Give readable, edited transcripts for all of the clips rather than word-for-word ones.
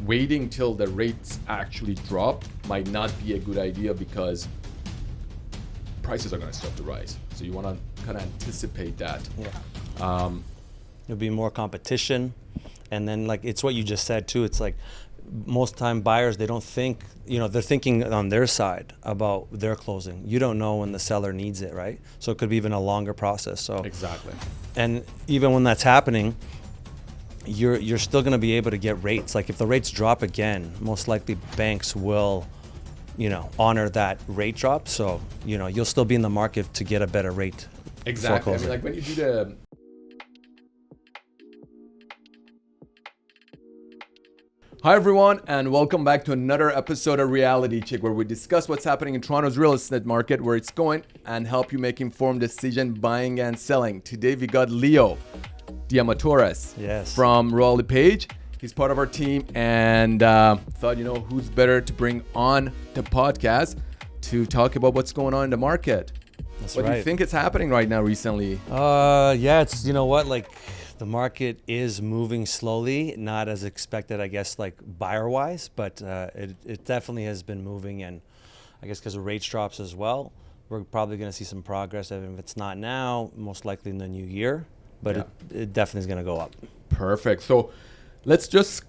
waiting till the rates actually drop might not be a good idea because prices are going to start to rise. So you want to kind of anticipate that. Yeah. There'll be more competition. And then like, it's what you just said too. It's like most time buyers, they don't think, they're thinking on their side about their closing. You don't know when the seller needs it, right? So it could be even a longer process. So exactly. And even when that's happening, you're still going to be able to get rates. Like if the rates drop again, most likely banks will, honor that rate drop. So, you'll still be in the market to get a better rate. Exactly. I mean, like when you do the... Hi everyone, and welcome back to another episode of Reality Check, where we discuss what's happening in Toronto's real estate market, where it's going, and help you make informed decision buying and selling. Today we got Leo Diamatores from Royal LePage. He's part of our team, and thought, who's better to bring on the podcast to talk about what's going on in the market. What do you think is happening right now recently? It's, the market is moving slowly, not as expected, I guess, like buyer-wise, but it definitely has been moving, and I guess because of rates drops as well, we're probably going to see some progress. Even if it's not now, most likely in the new year, but it definitely is going to go up. Perfect. So let's just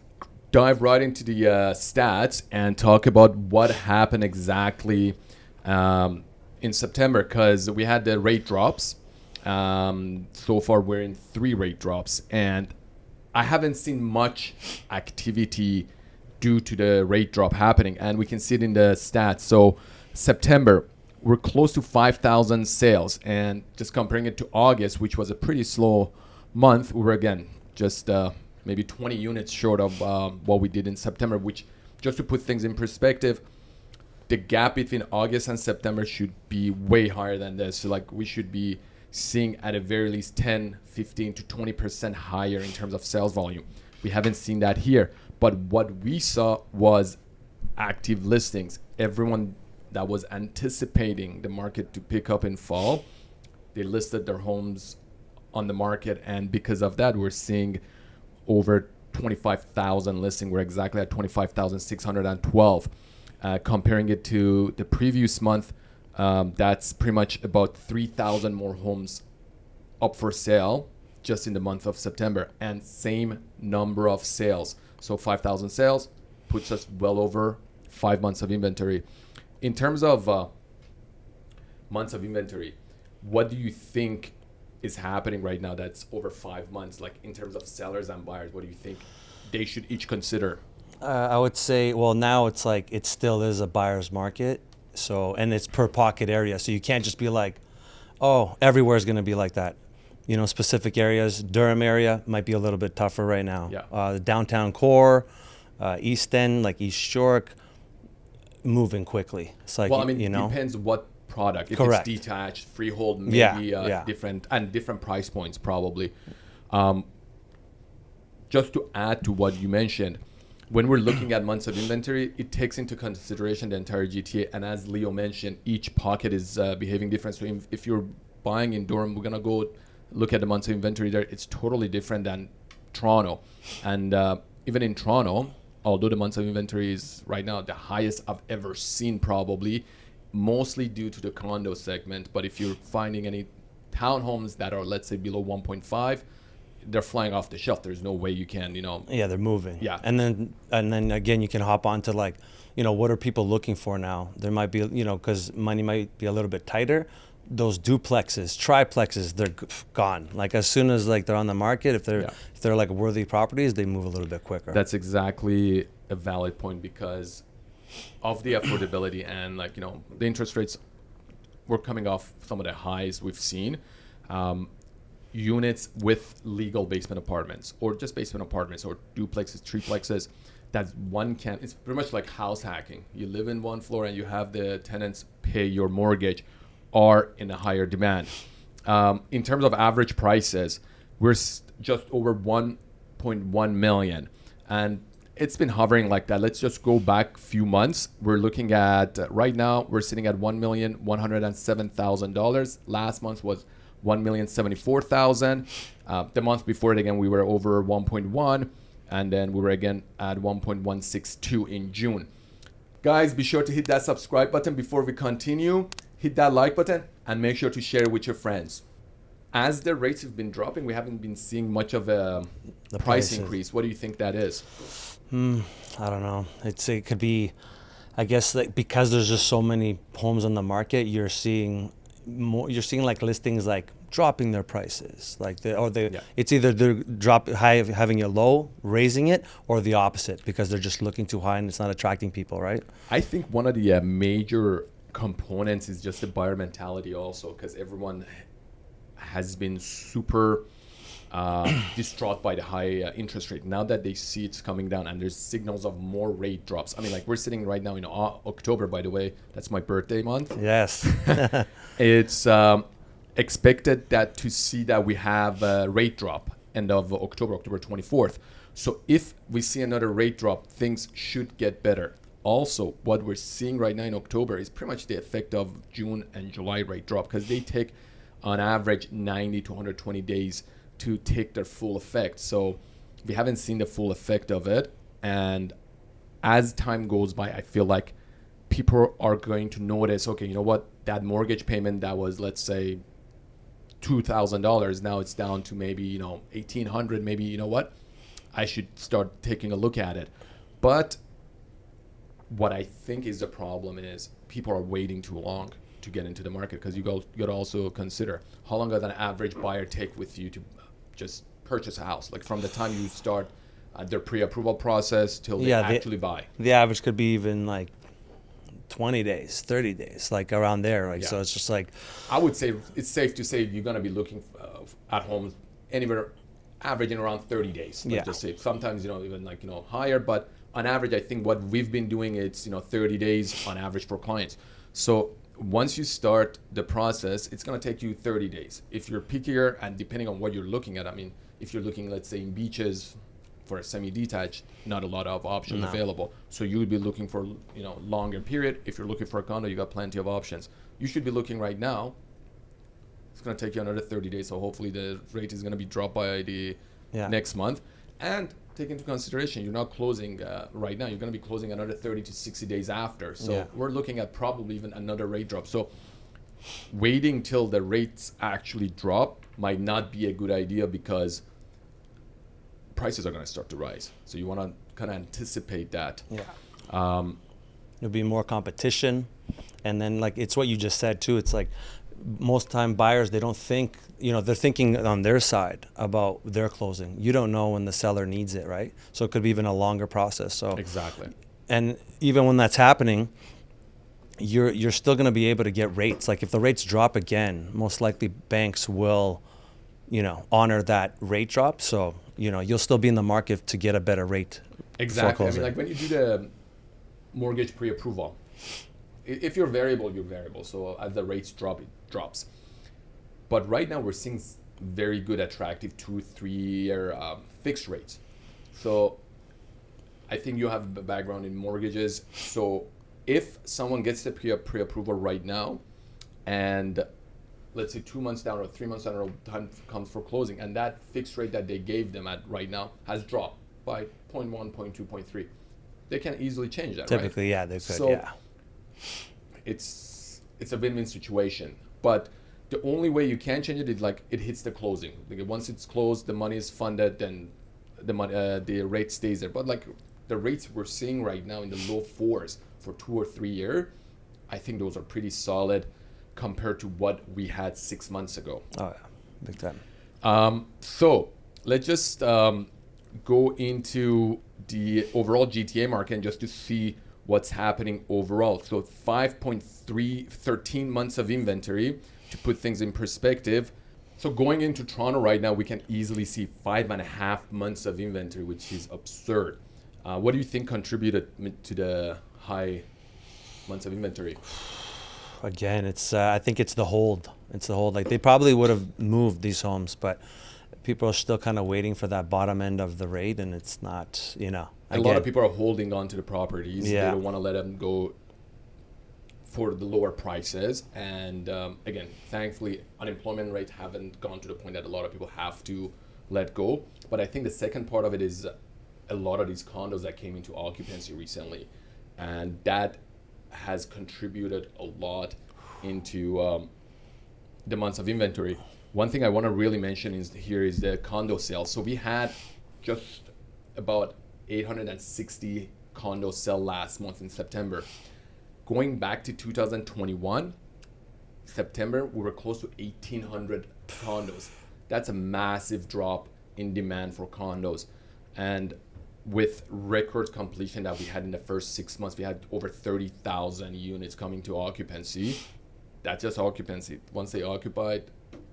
dive right into the stats and talk about what happened exactly in September, because we had the rate drops. So far we're in 3 rate drops, and I haven't seen much activity due to the rate drop happening, and we can see it in the stats. So September, we're close to 5,000 sales, and just comparing it to August, which was a pretty slow month, we were again just maybe 20 units short of what we did in September, which, just to put things in perspective, the gap between August and September should be way higher than this. So like we should be seeing at a very least 10, 15 to 20% higher in terms of sales volume. We haven't seen that here, but what we saw was active listings. Everyone that was anticipating the market to pick up in fall, they listed their homes on the market, and because of that, we're seeing over 25,000 listings. We're exactly at 25,612. Comparing it to the previous month, that's pretty much about 3,000 more homes up for sale just in the month of September, and same number of sales. So 5,000 sales puts us well over 5 months of inventory. In terms of months of inventory, what do you think is happening right now that's over 5 months? Like in terms of sellers and buyers, what do you think they should each consider? I would say, well, now it's like it still is a buyer's market. So, and it's per pocket area. So you can't just be like, oh, everywhere is going to be like that. Specific areas, Durham area might be a little bit tougher right now. The downtown core, East End, like East York, moving quickly. It's like, it depends what product. If Correct. It's detached, freehold, maybe different price points probably. Just to add to what you mentioned, when we're looking at months of inventory, it takes into consideration the entire GTA. And as Leo mentioned, each pocket is behaving different. So if you're buying in Durham, we're going to go look at the months of inventory there. It's totally different than Toronto. And even in Toronto, although the months of inventory is right now the highest I've ever seen, probably, mostly due to the condo segment. But if you're finding any townhomes that are, let's say, below 1.5, they're flying off the shelf. There's no way you can, Yeah, they're moving. Yeah. And then again, you can hop on to like, what are people looking for now? There might be, because money might be a little bit tighter. Those duplexes, triplexes, they're gone. Like as soon as like they're on the market, if they're like worthy properties, they move a little bit quicker. That's exactly a valid point, because of the affordability and the interest rates were coming off some of the highs we've seen. Units with legal basement apartments, or just basement apartments, or duplexes, triplexes, it's pretty much like house hacking. You live in one floor and you have the tenants pay your mortgage, are in a higher demand. In terms of average prices, we're just over 1.1 million, and it's been hovering like that. Let's just go back a few months. We're looking at right now, we're sitting at $1,107,000. Last month was $1,074,000. The month before it, again, we were over 1.1. and then we were again at 1.162 in June. Guys, be sure to hit that subscribe button before we continue. Hit that like button and make sure to share it with your friends. As the rates have been dropping, we haven't been seeing much of a price increase. What do you think that is? I don't know. It could be, I guess, like because there's just so many homes on the market, you're seeing more. You're seeing like listings like dropping their prices, like it's either they're having it low, raising it, or the opposite because they're just looking too high and it's not attracting people, right? I think one of the major components is just the buyer mentality also, because everyone has been super distraught by the high interest rate. Now that they see it's coming down and there's signals of more rate drops. I mean, like we're sitting right now in October, by the way, that's my birthday month. Yes. It's expected that to see that we have a rate drop end of October 24th. So if we see another rate drop, things should get better. Also, what we're seeing right now in October is pretty much the effect of June and July rate drop, because they take on average 90 to 120 days to take their full effect. So we haven't seen the full effect of it. And as time goes by, I feel like people are going to notice, okay, you know what, that mortgage payment that was, let's say, $2,000, now it's down to maybe, $1,800. Maybe, you know what, I should start taking a look at it. But what I think is the problem is people are waiting too long to get into the market, because you got to also consider how long does an average buyer take with you to just purchase a house, like from the time you start their pre-approval process till they actually buy. The average could be even like 20 days, 30 days, like around there. Like, so it's just like, I would say it's safe to say you're going to be looking at homes anywhere averaging around 30 days. Let's just say sometimes, even like, higher, but on average, I think what we've been doing, it's, 30 days on average for clients. So once you start the process, it's going to take you 30 days. If you're pickier, and depending on what you're looking at, I mean, if you're looking, let's say, in beaches for a semi-detached, not a lot of options available. So you would be looking for, longer period. If you're looking for a condo, you got plenty of options. You should be looking right now. It's going to take you another 30 days. So hopefully the rate is going to be dropped by the next month. And take into consideration, you're not closing right now. You're going to be closing another 30 to 60 days after. So we're looking at probably even another rate drop. So waiting till the rates actually drop might not be a good idea, because prices are going to start to rise. So you want to kind of anticipate that. There'll be more competition. And then, like, it's what you just said too. It's like most time buyers, they don't think, they're thinking on their side about their closing. You don't know when the seller needs it, right? So it could be even a longer process. So exactly. And even when that's happening, you're still going to be able to get rates. Like if the rates drop again, most likely banks will, honor that rate drop. So, you'll still be in the market to get a better rate. Exactly. I mean, like when you do the mortgage pre-approval, if you're variable, you're variable. So as the rates drop, it drops. But right now we're seeing very good, attractive 2-3 year fixed rates. So I think you have a background in mortgages. So if someone gets the pre-approval right now, and let's say 2 months down or 3 months down, or time comes for closing, and that fixed rate that they gave them at right now has dropped by 0.1, 0.2, 0.3, they can easily change that. Typically, right? They could. So it's a win-win situation. But the only way you can change it is like it hits the closing. Like once it's closed, the money is funded, then the rate stays there. But like the rates we're seeing right now in the low 4s for 2 or 3 year, I think those are pretty solid compared to what we had 6 months ago. Oh yeah, big time. So let's just go into the overall GTA market just to see what's happening overall. So 13 months of inventory to put things in perspective. So going into Toronto right now, we can easily see 5.5 months of inventory, which is absurd. What do you think contributed to the high months of inventory? Again, I think it's the hold. It's the hold. Like they probably would have moved these homes, but people are still kind of waiting for that bottom end of the rate, and it's not, A lot of people are holding on to the properties. Yeah. They don't want to let them go for the lower prices. And again, thankfully, unemployment rates haven't gone to the point that a lot of people have to let go. But I think the second part of it is a lot of these condos that came into occupancy recently, and that has contributed a lot into the months of inventory. One thing I want to really mention is the condo sales. So we had just about 860 condos sell last month in September. Going back to 2021, September, we were close to 1,800 condos. That's a massive drop in demand for condos. And with record completion that we had in the first 6 months, we had over 30,000 units coming to occupancy. That's just occupancy. Once they occupied,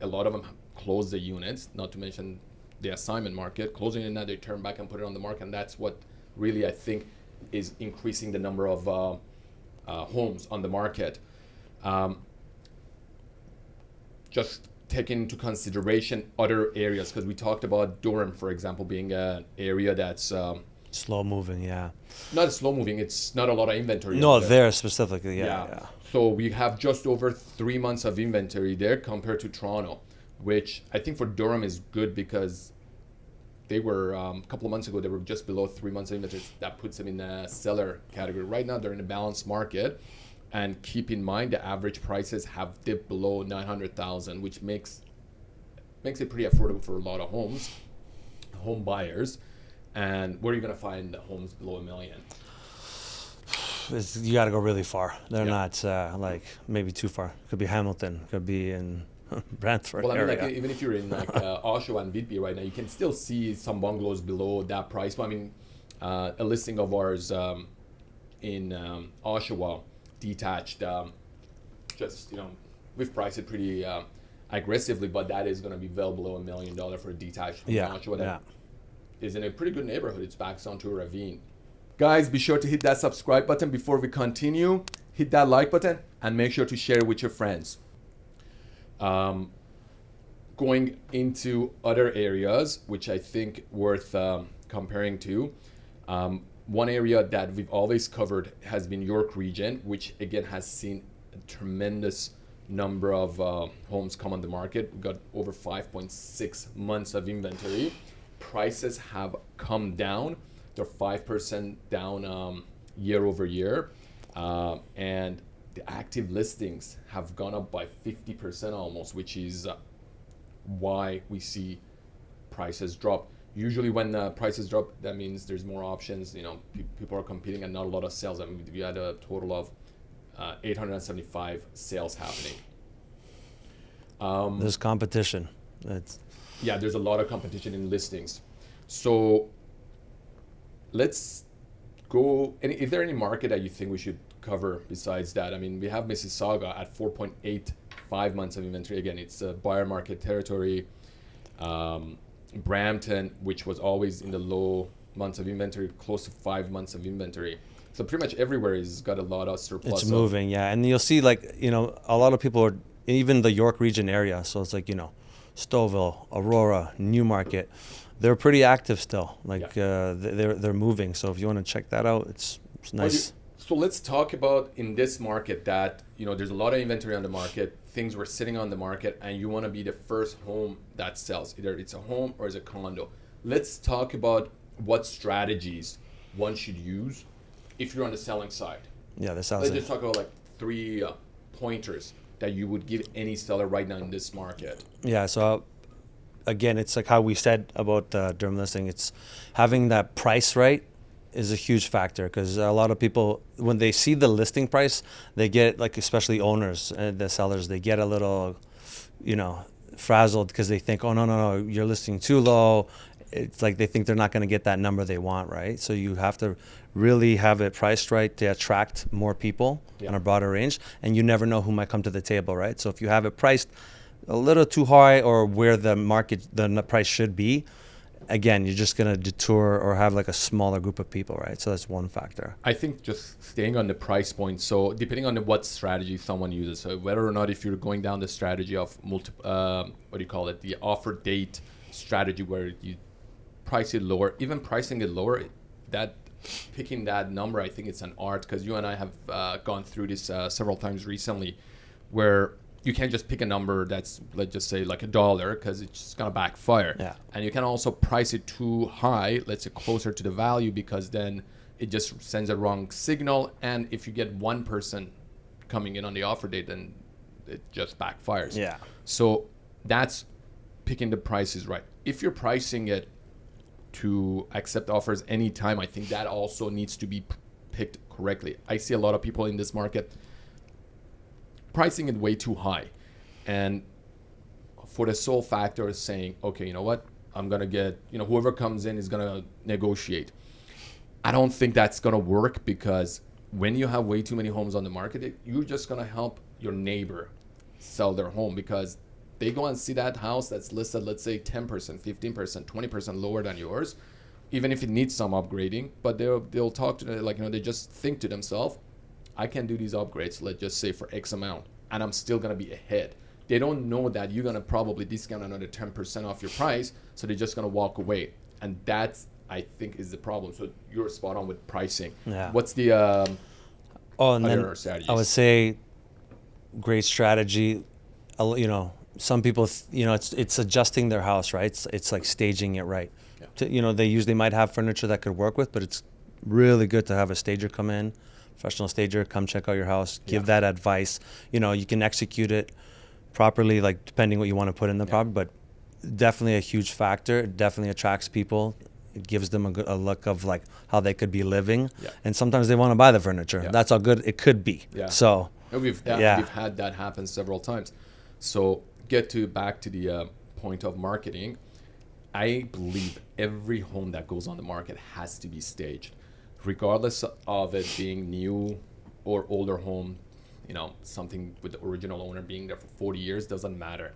a lot of them closed the units, not to mention the assignment market. Closing it, now they turn back and put it on the market. And that's what really, I think, is increasing the number of homes on the market. Just taking into consideration other areas, because we talked about Durham, for example, being an area that's slow moving, yeah. Not slow moving, it's not a lot of inventory. No, there specifically, yeah. So we have just over 3 months of inventory there compared to Toronto, which I think for Durham is good because they were, a couple of months ago, they were just below 3 months of inventory. That puts them in the seller category. Right now, they're in a balanced market. And keep in mind, the average prices have dipped below 900,000, which makes it pretty affordable for a lot of home buyers. And where are you going to find homes below $1 million? You got to go really far. They're not like maybe too far. Could be Hamilton. Could be in Brantford Well, I mean, area. like, even if you're in like Oshawa and Whitby right now, you can still see some bungalows below that price. But I mean, a listing of ours in Oshawa, detached, just, we've priced it pretty aggressively, but that is going to be well below $1 million for a detached home in Oshawa. That is in a pretty good neighborhood. It's back onto a ravine. Guys, be sure to hit that subscribe button before we continue. Hit that like button and make sure to share it with your friends. Going into other areas, which I think worth comparing to. One area that we've always covered has been York region, which again has seen a tremendous number of homes come on the market. We've got over 5.6 months of inventory. Prices have come down. They're 5% down year over year. And the active listings have gone up by 50% almost, which is why we see prices drop. Usually when prices drop, that means there's more options. People are competing and not a lot of sales. I mean, we had a total of 875 sales happening. There's competition. Yeah, there's a lot of competition in listings. So let's go. Is there any market that you think we should cover besides that? I mean, we have Mississauga at 4.85 months of inventory. Again, it's a buyer market territory. Brampton, which was always in the low months of inventory, close to 5 months of inventory. So pretty much everywhere has got a lot of surplus. It's moving, yeah. And you'll see, like, a lot of people are, even the York region area. So it's like, Stouffville, Aurora, Newmarket. They're pretty active still. Like, they're moving. So if you want to check that out, it's nice. So let's talk about in this market that, there's a lot of inventory on the market. Things were sitting on the market and you want to be the first home that sells. Either it's a home or it's a condo. Let's talk about what strategies one should use if you're on the selling side. Yeah, that sounds Let's just talk about like 3 pointers that you would give any seller right now in this market. Yeah, so again, it's like how we said about the Durham listing. It's having that price right is a huge factor, because a lot of people, when they see the listing price, they get, like, especially owners and the sellers, they get a little, frazzled because they think, oh, no, you're listing too low. It's like they think they're not going to get that number they want, right? So you have to really have it priced right to attract more people on a broader range, and you never know who might come to the table, right? So if you have it priced a little too high or where the price should be, again, you're just going to detour or have like a smaller group of people, right? So that's one factor. I think just staying on the price point. So depending on what strategy someone uses, so whether or not if you're going down the strategy of the offer date strategy where you price it lower, even pricing it lower, that picking that number, I think it's an art, because you and I have gone through this several times recently, where you can't just pick a number that's, let's just say, like $1, because it's just gonna backfire. Yeah. And you can also price it too high, let's say closer to the value, because then it just sends a wrong signal. And if you get one person coming in on the offer date, then it just backfires. Yeah. So that's picking the prices right. If you're pricing it to accept offers anytime, I think that also needs to be picked correctly. I see a lot of people in this market pricing it way too high, and for the sole factor of saying, okay, you know what, I'm gonna get, whoever comes in is gonna negotiate. I don't think that's gonna work, because when you have way too many homes on the market, you're just gonna help your neighbor sell their home, because they go and see that house that's listed, let's say 10%, 15%, 20% lower than yours, even if it needs some upgrading, but they'll talk to they just think to themselves, I can do these upgrades, let's just say for X amount, and I'm still gonna be ahead. They don't know that you're gonna probably discount another 10% off your price, so they're just gonna walk away, and that's, I think, is the problem. So you're spot on with pricing. Yeah. What's the and other then strategies? I would say great strategy. Some people, it's adjusting their house, right? It's like staging it right. Yeah. They usually might have furniture that could work with, but it's really good to have a stager come in, professional stager, come check out your house, give that advice. You can execute it properly, like depending what you want to put in the property, but definitely a huge factor. It definitely attracts people. It gives them a look of like how they could be living, and sometimes they want to buy the furniture. That's how good it could be. Yeah. So we've had that happen several times. So back to the point of marketing. I believe every home that goes on the market has to be staged, regardless of it being new or older home. Something with the original owner being there for 40 years, doesn't matter.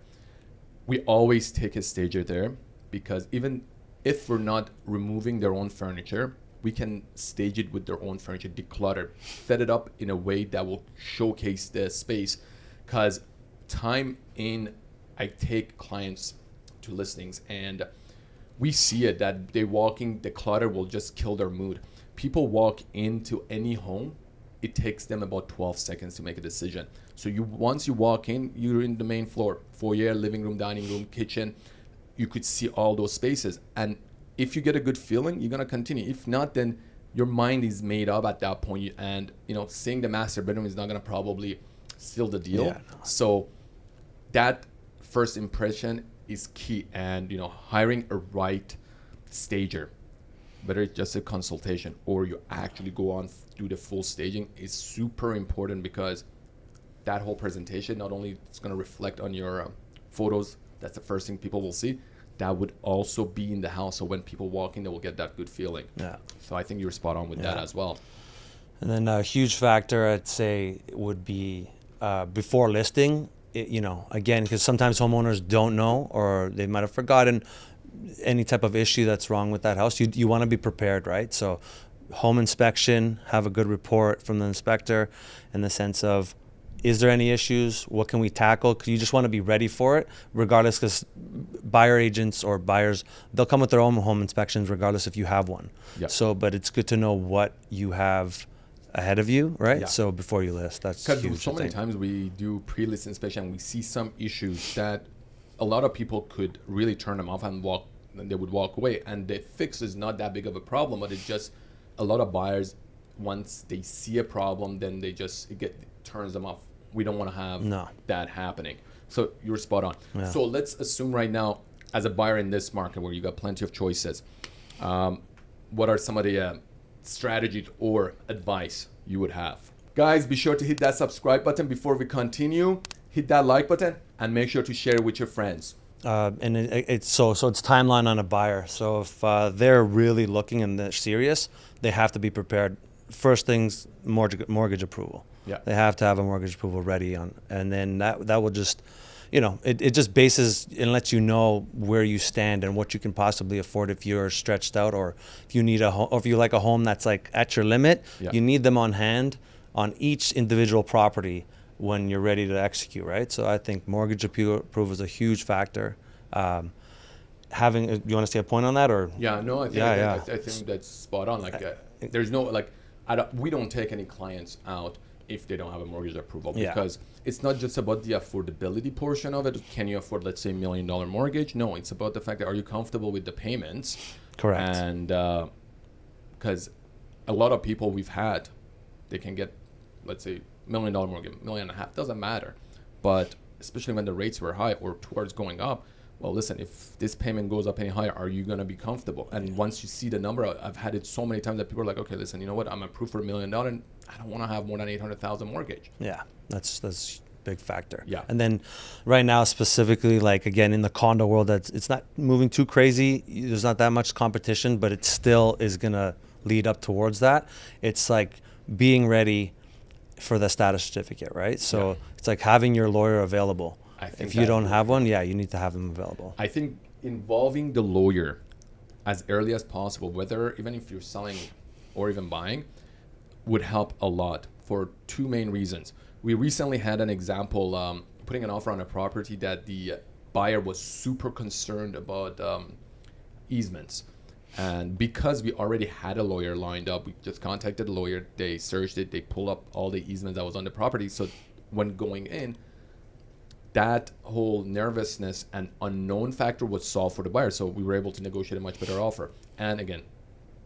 We always take a stager there, because even if we're not removing their own furniture, we can stage it with their own furniture, declutter, set it up in a way that will showcase the space. Because I take clients to listings, and we see it that the clutter will just kill their mood. People walk into any home, it takes them about 12 seconds to make a decision. So once you walk in, you're in the main floor, foyer, living room, dining room, kitchen. You could see all those spaces, and if you get a good feeling, you're gonna continue. If not, then your mind is made up at that point, and seeing the master bedroom is not gonna probably seal the deal. Yeah. So that first impression is key, and hiring a right stager, whether it's just a consultation or you actually go on do the full staging, is super important, because that whole presentation, not only it's going to reflect on your photos, that's the first thing people will see, that would also be in the house, so when people walk in, they will get that good feeling. So I think you're spot on with that as well. And then a huge factor, I'd say, would be before listing, again, because sometimes homeowners don't know, or they might have forgotten any type of issue that's wrong with that house. You want to be prepared, right? So home inspection, have a good report from the inspector in the sense of, is there any issues? What can we tackle? Because you just want to be ready for it, regardless, because buyer agents or buyers, they'll come with their own home inspections regardless if you have one. So, but it's good to know what you have ahead of you, right? So before you list, that's huge. Because so many times we do pre-list inspection, and we see some issues that a lot of people could really turn them off and they would walk away. And the fix is not that big of a problem, but it's just a lot of buyers, once they see a problem, then it turns them off. We don't want to have that happening. So you're spot on. So let's assume right now, as a buyer in this market where you got plenty of choices, what are some of the strategies or advice you would have? Guys, be sure to hit that subscribe button before we continue. Hit that like button and make sure to share it with your friends. And it's timeline on a buyer. So if they're really looking and they're serious, they have to be prepared. First things, mortgage approval. They have to have a mortgage approval ready and then that will just, it just bases and lets you know where you stand and what you can possibly afford if you're stretched out, or if you need or if you like a home that's like at your limit. You need them on hand on each individual property when you're ready to execute, right? So I think mortgage approval is a huge factor. You want to say a point on that, or? I think that's spot on. There's no we don't take any clients out if they don't have a mortgage approval. Yeah. Because it's not just about the affordability portion of it. Can you afford, let's say, $1 million mortgage? No, it's about the fact that are you comfortable with the payments? Correct. And because a lot of people we've had, they can get, let's say, $1 million mortgage, $1.5 million, doesn't matter. But especially when the rates were high or towards going up, well, listen, if this payment goes up any higher, are you going to be comfortable? And once you see the number, I've had it so many times that people are like, okay, listen, you know what? I'm approved for $1 million and I don't want to have more than $800,000 mortgage. Yeah, that's a big factor. Yeah. And then right now, specifically, like again, in the condo world, it's not moving too crazy. There's not that much competition, but it still is going to lead up towards that. It's like being ready for the status certificate, right? So Yeah. it's like having your lawyer available. I think If you don't have one, yeah, you need to have them available. I think involving the lawyer as early as possible, whether even if you're selling or even buying, would help a lot for two main reasons. We recently had an example, putting an offer on a property that the buyer was super concerned about easements. And because we already had a lawyer lined up, we just contacted the lawyer, they searched it, they pulled up all the easements that was on the property. So when going in, that whole nervousness and unknown factor was solved for the buyer. So we were able to negotiate a much better offer. And again,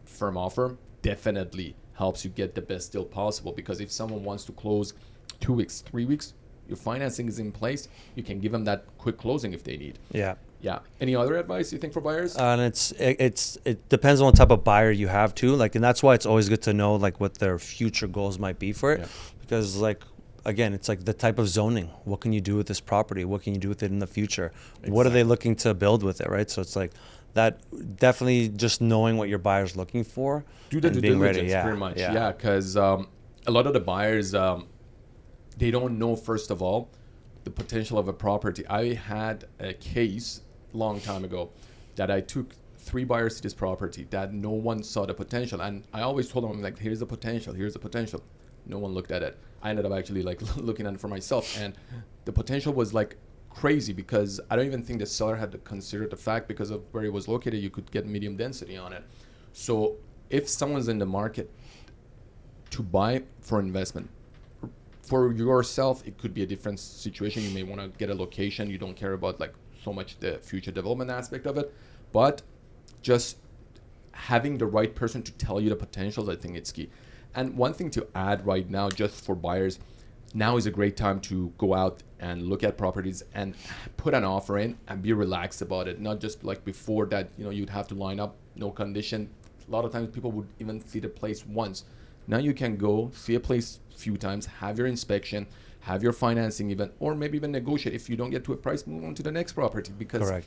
firm offer definitely helps you get the best deal possible, because if someone wants to close 2 weeks, 3 weeks, your financing is in place, you can give them that quick closing if they need. Yeah. Yeah. Any other advice you think for buyers? And it depends on what type of buyer you have too. Like, and that's why it's always good to know like what their future goals might be for it, Yeah. because like, again, it's like the type of zoning. What can you do with this property? What can you do with it in the future? What are they looking to build with it, right? So it's like that. Definitely, just knowing what your buyer's looking for. Do the and due being diligence, ready. Yeah, pretty much. yeah. Yeah, because a lot of the buyers, they don't know, first of all, the potential of a property. I had a case long time ago that I took 3 buyers to this property that no one saw the potential. And I always told them, I'm like, here's the potential, here's the potential. No one looked at it. I ended up actually like looking at it for myself, and the potential was like crazy, because I don't even think the seller had to consider the fact, because of where it was located, you could get medium density on it. So if someone's in the market to buy for investment, for yourself, it could be a different situation. You may want to get a location. You don't care about like so much the future development aspect of it, but just having the right person to tell you the potentials, I think it's key. And one thing to add right now, just for buyers, now is a great time to go out and look at properties and put an offer in and be relaxed about it. Not just like before that, you'd have to line up, no condition. A lot of times people would even see the place once. Now you can go see a place a few times, have your inspection, have your financing even, or maybe even negotiate. If you don't get to a price, move on to the next property, because Correct.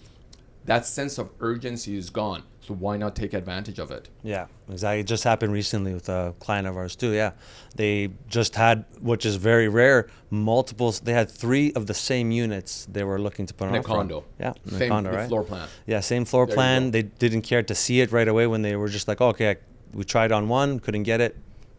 that sense of urgency is gone. So why not take advantage of it? Yeah, exactly. It just happened recently with a client of ours too. Yeah, they just had, which is very rare, multiples. They had 3 of the same units they were looking to put on In a offer on. condo. Yeah, in Same a condo, right? floor plan. Yeah, same floor There you plan. go. They didn't care to see it right away when they were just like, oh, okay, we tried on one, couldn't get it.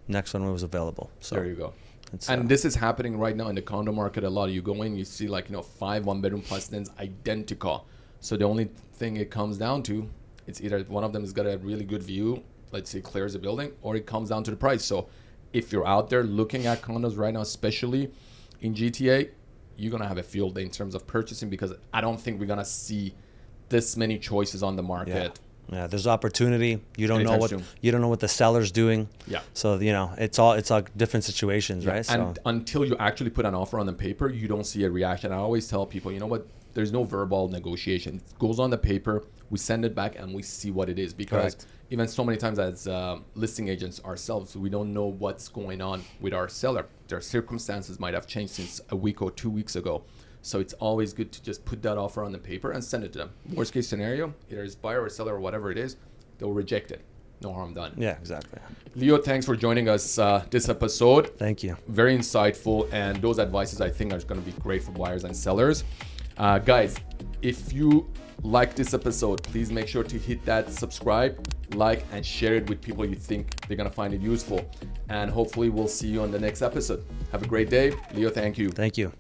Next one was available. So There you go. it's, And this is happening right now in the condo market a lot. You go in, you see like 5 1-bedroom plus dens identical. So the only thing it comes down to, it's either one of them has got a really good view, let's say clears the building, or it comes down to the price. So if you're out there looking at condos right now, especially in GTA, you're gonna have a field day in terms of purchasing, because I don't think we're gonna see this many choices on the market. Yeah, there's opportunity. You don't know Anytime what soon. you don't know what the seller's doing. Yeah. So it's like different situations, right? And So until you actually put an offer on the paper, you don't see a reaction. I always tell people, you know what? There's no verbal negotiation. It goes on the paper. We send it back and we see what it is. Because Correct. even so many times as listing agents ourselves, we don't know what's going on with our seller. Their circumstances might have changed since a week or 2 weeks ago. So it's always good to just put that offer on the paper and send it to them. Worst case scenario, either it's buyer or seller or whatever it is, they'll reject it. No harm done. yeah, exactly. Leo, thanks for joining us this episode. Thank you. Very insightful, and those advices I think are going to be great for buyers and sellers. Guys, if you like this episode, please make sure to hit that subscribe, like, and share it with people you think they're going to find it useful. And hopefully we'll see you on the next episode. Have a great day. Leo, thank you. Thank you.